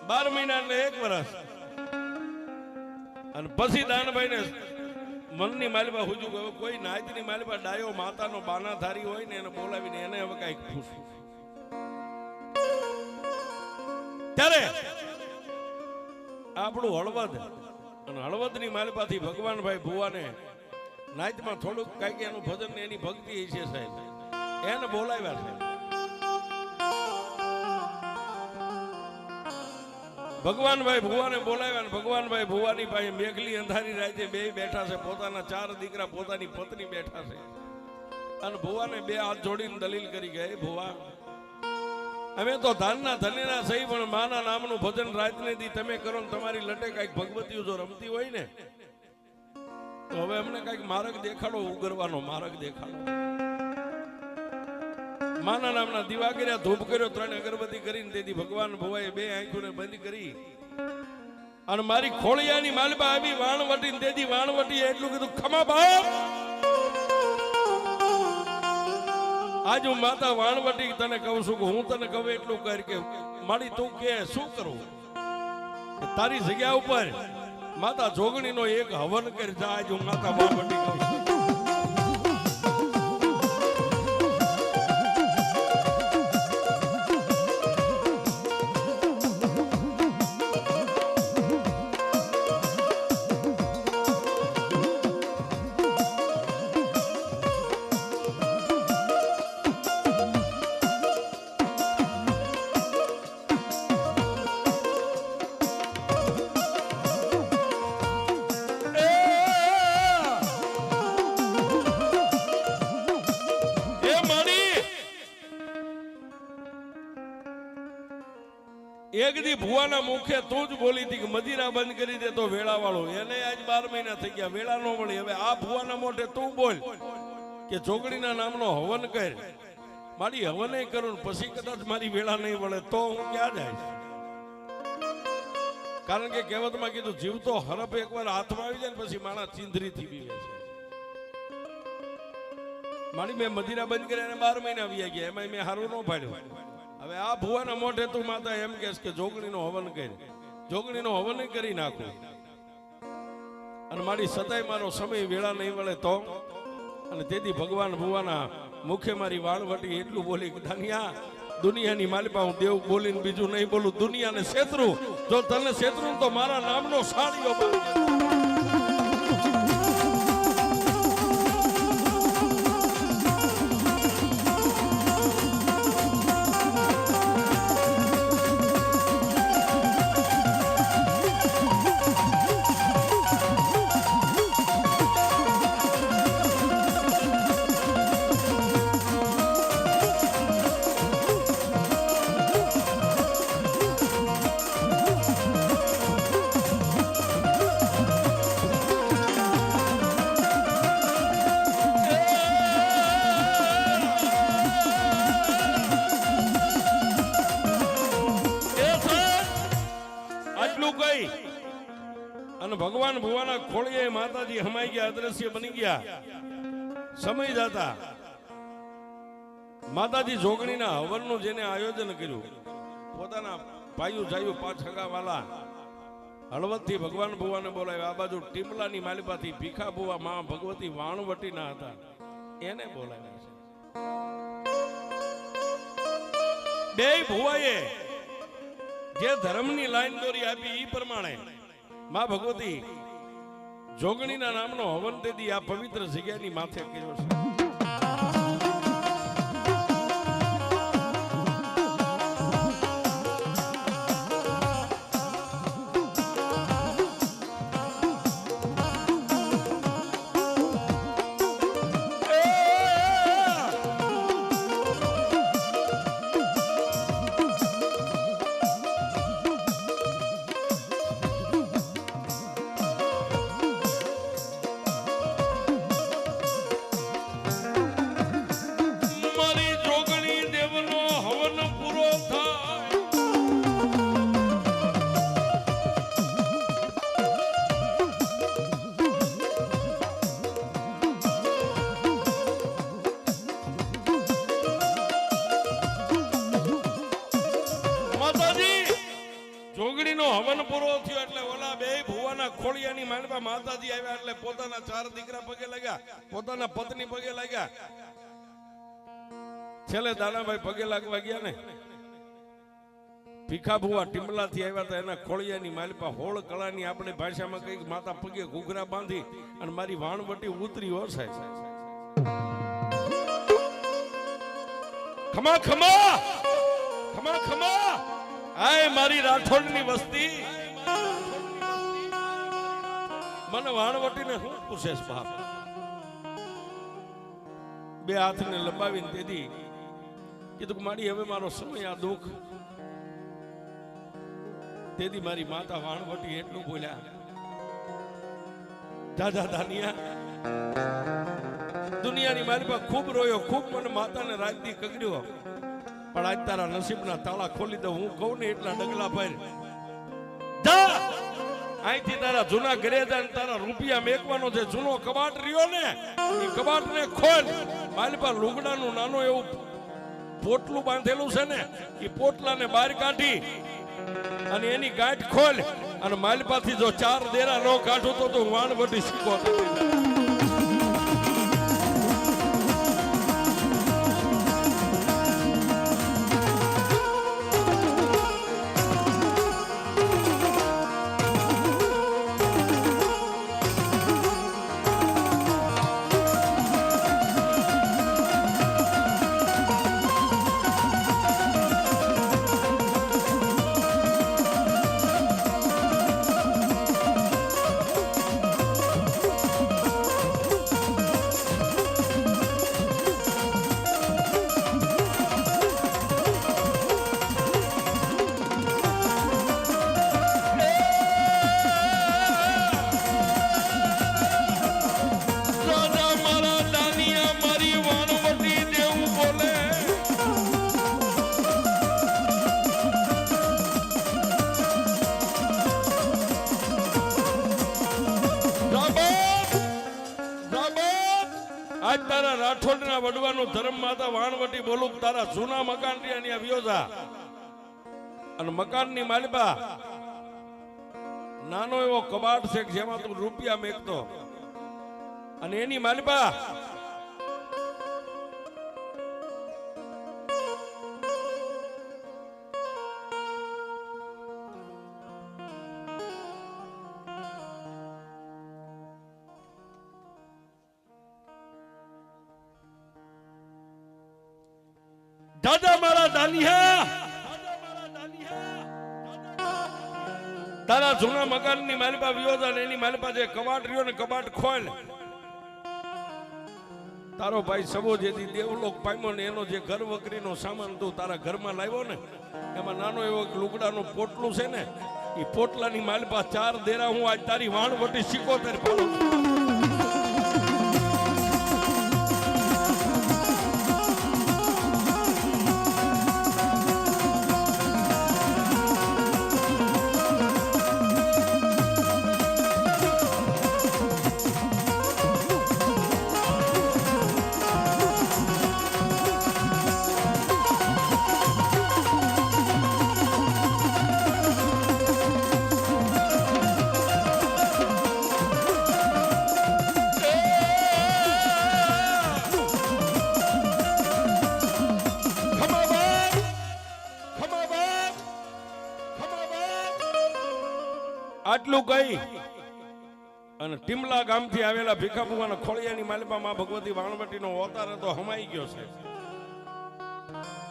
12 મહિના એટલે 1 વર્ષ. અને પછી દાનભાઈ ને મનની માલિપા હુજુ ગયો. કોઈ નાયતની માલિપા ડાયો માતાનો બાનાધારી હોય ને એને બોલાવીને એને હવે કઈક પૂછવું. ત્યારે આપણું હળવદ અને હળવદની માલિપાથી ભગવાનભાઈ ભુવાને નાયતમાં થોડુંક કઈક એનું ભજન ને એની ભક્તિ છે સાહેબ, એને બોલાવ્યા છે. ભગવાનભાઈ ભુવાને બોલાવ્યા ને ભગવાનભાઈ ભુવાની પાસે મેઘલી અંધારી રાતે બે બેઠા છે. પોતાના 4 દીકરા પોતાની પત્ની બેઠા છે. અને ભુવાને 2 હાથ જોડીને દલીલ કરી ગઈ, ભુવા અમે તો ધાનના ધનેના સહી પણ માના નામનું ભજન રાતને દી તમે કરો ને તમારી લટે કઈક ભગવતીઓ જો રમતી હોય ને તો હવે અમને કઈક માર્ગ દેખાડો, ઉગરવાનો માર્ગ દેખાડો. માના નામના દીવા કર્યા, ધૂપ કર્યો, 3 અગરબત્તી કરીને તેથી ભગવાન ભુવાએ 2 આંખોને બંધ કરી અને મારી ખોળિયાની માલબા આવી વાણવટી તેથી વાણવટી એટલું કીધું, ખમા બાપ આજ હું માતા વાણવટી તને કહું છું કે હું તને કહું એટલું કર કે મારી તું કે શું કરું. તારી જગ્યા ઉપર માતા જોગણીનો એક હવન કરી જા. આજ હું માતા વાણવટી કહું છું. એક દી ભુવાના મુખે તું જ બોલી હતી કે મદિરા બંધ કરી દે તો વેળા વાળો. એને આજ 12 મહિના થઈ ગયા, વેળા નો મળી. હવે આ ભુવાના મોઢે તું બોલ કે જોગણીના નામનો હવન કર. મારી હવન કરું પછી કદાચ મારી વેળા નહીં વળે તો હું ક્યાં જાય. કારણ કે કહેવતમાં કીધું જીવ તો હરપ એકવાર હાથમાં આવી જાય ને પછી માણસ ચીંધરી થી બીવે છે. મારી મેં મદિરા બંધ કરી અને 12 મહિના આવી ગયા, એમાં મેં હારું ન પાડ્યું. હવે આ ભુવાના મોઢે તું માતા એમ કહેશ કે જોગણીનો હવન કરી, જોગણીનો હવન કરી નાખું અને મારી સદાય મારો સમય વેળા નહીં વળે તો. અને તેથી ભગવાન ભુવાના મુખે મારી વાણવટી એટલું બોલી કે દાનિયા દુનિયાની માલિપા હું દેવ બોલીને બીજું નહીં બોલું. દુનિયાને શેતરું, જો તને શેતરું તો મારા નામનો સાડીઓ અને ભગવાન ભુવાના ખોળિયે માતાજી હમાઈ ગયા, અદ્રશ્ય બની ગયા. સમય જતા માતાજી જોગણીના હવનનું જેને આયોજન કર્યું, પોતાના પાયું જાયું 5 હગાવાલા હળવદથી ભગવાન ભુવાને બોલાવ્યા. આ બાજુ ટીમલાની માલિપાથી ભીખા ભુવા માં ભગવતી વાણવટીના હતા, એને બોલાવ્યા છે. 2 ભુવાએ જે ધર્મની લાઈન દોરી આપી એ પ્રમાણે માં ભગવતી જોગણીના નામનો હવન તેથી આ પવિત્ર જગ્યાની માથે કર્યો છે. જોગણીનો હવન પૂરો થયો એટલે ઓલા બે ભુવાના ખોળિયાની માનવા માતાજી આવ્યા એટલે પોતાના 4 દીકરા પગે લાગ્યા, પોતાના પત્ની પગે લાગ્યા. છેલ્લે દાનાભાઈ પગે લાગવા ગયા ને, ભીખા ભુવા ટીમલાથી આવ્યા હતા, એના ખોળિયાની માલપા હોળ કળાની આપણે ભાષામાં કઈક માતા પગે ઘૂઘરા બાંધી અને મારી વાણવટી ઉતરી હશે. ખમા ખમા ખમા ખમા, આય મારી રાઠોડની વસ્તી, મને વાણવટીને શું પૂછેશ બાપ? બે હાથને લંબાવીને તેથી કીધું મારી હવે મારો સમય આ દુઃખ. તેથી મારી માતા વાણવટી એટલું બોલ્યા, દાદા દાનિયા દુનિયાની મારી પાસે ખૂબ રોયો, ખૂબ મને માતાને રાજદી કગડ્યો, પણ આજ તારા નસીબના તાળા ખોલી દઉં. હું કહું ને એટલા ડગલા ભર જા, અહીંથી તારા જૂના ઘરે જાય, તારા રૂપિયા મેકવાનો છે જૂનો કબાટ રહ્યો ને, એ કબાટ ને ખોલ. મારી પાસે લુગડાનું નાનું એવું પોટલું બાંધેલું છે ને, એ પોટલાને બહાર કાઢી અને એની ગાંઠ ખોલ, અને માલપાથી જો 4 દેરા ન કાઢું તો તું વાણવટી શીખો. આજ તારા રાઠોડના વડવાનું ધર્મ માતા વાણવટી બોલું, તારા જૂના મકાન ની વ્યોજા અને મકાનની માલિબા નાનો એવો કબાટ છે જેમાં તું રૂપિયા મેકતો, અને એની માલિબા દાદા મારા દાનિયા, તારા જૂના મકાનની માલિપા વિયોજા ને એની માલિપા જે કબાટ રહ્યો ને કબાટ ખોલ. તારો ભાઈ સબો જેથી દેવલોક પામ્યો ને એનો જે ઘર વકરીનો સામાન તું તારા ઘરમાં લાવ્યો ને, એમાં નાનો એવો લુગડાનું પોટલું છે ને, એ પોટલાની માલિપા 4 દેરા હું આજ તારી વાણવટી 75 પાડું. આટલું કઈ અને ટીમલા ગામથી આવેલા ભીખા ભુવાના ખોળિયાની માલિપા માં ભગવતી વાણવટીનો અવતાર હતો, હમાઈ ગયો છે.